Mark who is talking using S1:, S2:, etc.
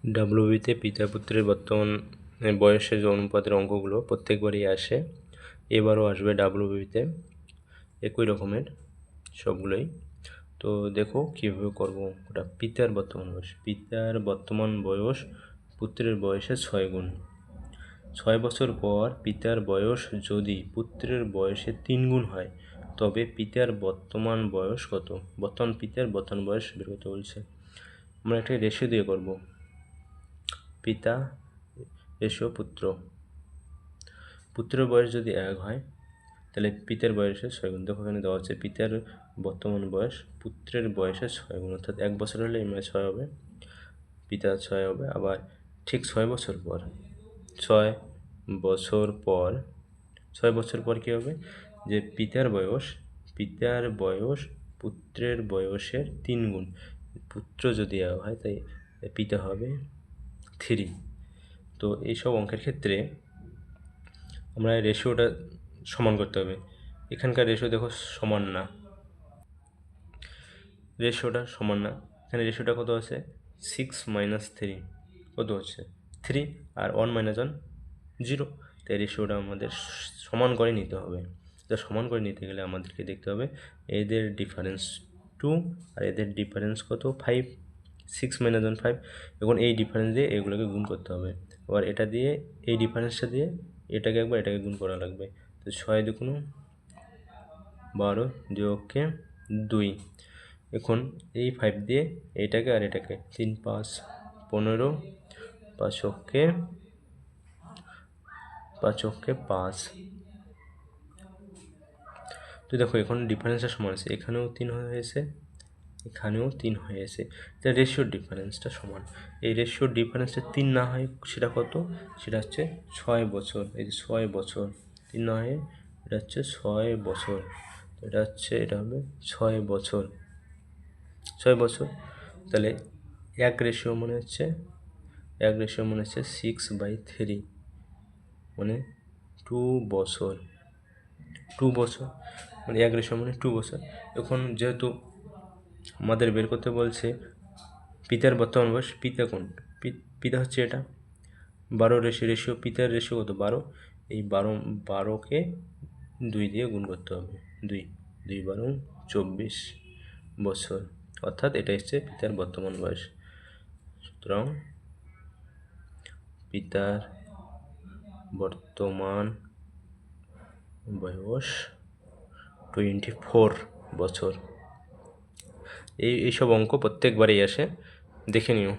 S1: ডাব্লিউবিতে পিতা পুত্রের বর্তমান বয়সের যে অনুপাতের অঙ্কগুলো প্রত্যেকবারই আসে, এবারও আসবে ডাব্লিউবিতে একই রকমের সবগুলোই। তো দেখো কীভাবে করব ওটা। পিতার বর্তমান বয়স পুত্রের বয়সের 6 গুণ। 6 বছর পর পিতার বয়স যদি পুত্রের বয়সের 3 গুণ হয় তবে পিতার বর্তমান বয়স কত? পিতার বর্তমান বয়স বের করতে বলছে। আমরা একটা রেশিও দিয়ে করব। পিতা রেশিও পুত্রের বয়স যদি 1 হয় তাহলে পিতার বয়সের 6 গুণ। দেখো এখানে দেওয়া আছে পিতার বর্তমান বয়স পুত্রের বয়সের 6 গুণ, অর্থাৎ 1 বছর হলে এই 6 হবে, পিতা 6 হবে। আবার ঠিক 6 বছর পর 6 বছর পর কী হবে, যে পিতার বয়স পুত্রের বয়সের 3 গুণ। পুত্র যদি হয় তাই পিতা হবে 3। তো এইসব অঙ্কের ক্ষেত্রে আমরা রেশিওটা সমান করতে হবে। এখানকার রেশিও দেখো সমান না, এখানে রেশিওটা কত আছে 6 - 3 কত হচ্ছে 3, আর 1 - 1 0। তাই রেশিওটা আমাদের সমান করে নিতে হবে। তো সমান করে নিতে গেলে আমাদেরকে দেখতে হবে এদের ডিফারেন্স 2 আর এদের ডিফারেন্স কত 5, 6 - 1 5। এখন এই ডিফারেন্স দিয়ে এগুলোকে গুণ করতে হবে। আবার এটা দিয়ে এই ডিফারেন্সটা দিয়ে এটাকে গুণ করা লাগবে। তো 6 × 2 = 12 যোগকে 2। এখন এই 5 দিয়ে এইটাকে আর এটাকে 3 × 5 = 15, 5 × 5। তো দেখো এখন ডিফারেন্সটা সমান আছে, এখানেও 3 হয়েছে, এখানেও 3 হয়েছে। তাই রেশিওর ডিফারেন্সটা সমান। এই রেশিওর ডিফারেন্সটা 3 না হয় সেটা কত, সেটা হচ্ছে 6 বছর। এই যে 6 বছর, 3 না হয় এটা হচ্ছে 6 বছর, এটা হবে 6 বছর। 6 বছর তাহলে 1 রেশিও মনে হচ্ছে 6/3, মানে 2 বছর। 2 বছর মানে 1 রেশিও মানে 2 বছর। এখন যেহেতু আমাদের বের করতে বলছে পিতার বর্তমান বয়স, পিতা কোন, পিতা হচ্ছে এটা 12 রেশিও, পিতার রেশিও কত 12। এই 12কে 2 দিয়ে গুণ করতে হবে, 2 12 24 বছর, অর্থাৎ এটা হচ্ছে পিতার বর্তমান বয়স। সুতরাং পিতার বর্তমান বয়স 24 বছর। এইসব অঙ্ক প্রত্যেকবারই আসে, দেখে নিও।